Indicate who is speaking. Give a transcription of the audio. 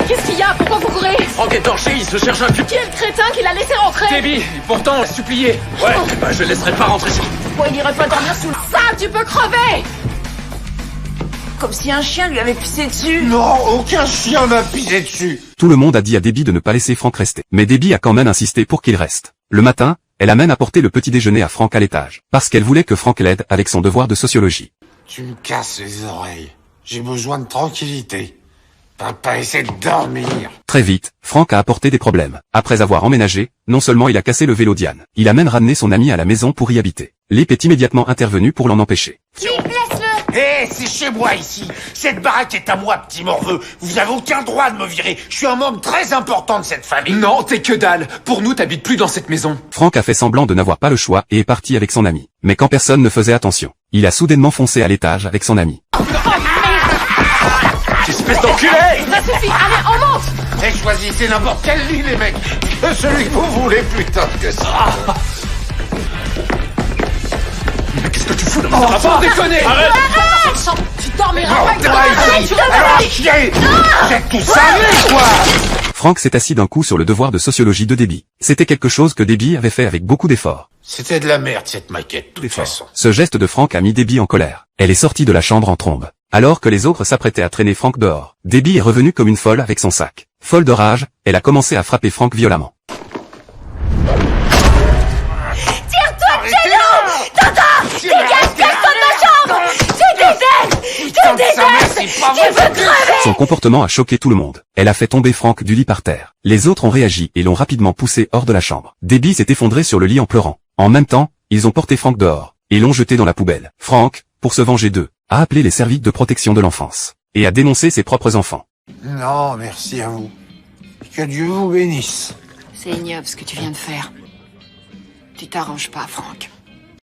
Speaker 1: Qu'est-ce qu'il y a? Pourquoi vous courez?
Speaker 2: Franck est torché, il se cherche un cul.
Speaker 1: Qui est le crétin qui l'a laissé rentrer?
Speaker 2: Debbie, pourtant, supplié. Ouais, bah je laisserai pas rentrer chez...
Speaker 1: Pourquoi il irait pas dormir sous le... Ça, tu peux crever! Comme si un chien lui avait pissé dessus.
Speaker 3: Non, aucun chien m'a pissé dessus.
Speaker 4: Tout le monde a dit à Debbie de ne pas laisser Franck rester. Mais Debbie a quand même insisté pour qu'il reste. Le matin, elle amène apporter le petit déjeuner à Franck à l'étage. Parce qu'elle voulait que Franck l'aide avec son devoir de sociologie.
Speaker 3: Tu me casses les oreilles. J'ai besoin de tranquillité. Papa essaie de dormir.
Speaker 4: Très vite, Franck a apporté des problèmes. Après avoir emménagé, non seulement il a cassé le vélo Diane, il a même ramené son ami à la maison pour y habiter. Lip est immédiatement intervenu pour l'en empêcher.
Speaker 1: Laisse-le!
Speaker 3: Hé, c'est chez moi ici. Cette baraque est à moi, petit morveux. Vous avez aucun droit de me virer. Je suis un membre très important de cette famille.
Speaker 2: Non, t'es que dalle. Pour nous, t'habites plus dans cette maison.
Speaker 4: Franck a fait semblant de n'avoir pas le choix et est parti avec son ami. Mais quand personne ne faisait attention, il a soudainement foncé à l'étage avec son ami.
Speaker 2: Espèce d'enculé!
Speaker 1: Ça suffit! Allez, on monte!
Speaker 3: Et choisissez n'importe quel lit, les mecs. Celui que vous voulez, putain que ça.
Speaker 2: Mais qu'est-ce que tu fous là? Ça va pas déconner! Arrête!
Speaker 1: Tu dormiras pas avec
Speaker 3: Toi ici. Alors, chier. Vous êtes tous salés, quoi.
Speaker 4: Franck s'est assis d'un coup sur le devoir de sociologie de Debbie. C'était quelque chose que Debbie avait fait avec beaucoup d'efforts.
Speaker 3: C'était de la merde, cette maquette, de toute façon.
Speaker 4: Ce geste de Franck a mis Debbie en colère. Elle est sortie de la chambre en trombe. Alors que les autres s'apprêtaient à traîner Franck dehors, Debbie est revenue comme une folle avec son sac. Folle de rage, elle a commencé à frapper Franck violemment.
Speaker 1: Tire-toi de chez nous! Tata! Dégage, casse-toi de ma chambre! Je déteste! Je déteste! Tu veux crever!
Speaker 4: Son comportement a choqué tout le monde. Elle a fait tomber Franck du lit par terre. Les autres ont réagi et l'ont rapidement poussé hors de la chambre. Debbie s'est effondrée sur le lit en pleurant. En même temps, ils ont porté Franck dehors et l'ont jeté dans la poubelle. Franck, pour se venger d'eux, a appelé les services de protection de l'enfance et a dénoncé ses propres enfants.
Speaker 3: Non, merci à vous. Que Dieu vous bénisse.
Speaker 5: C'est ignoble ce que tu viens de faire. Tu t'arranges pas, Franck.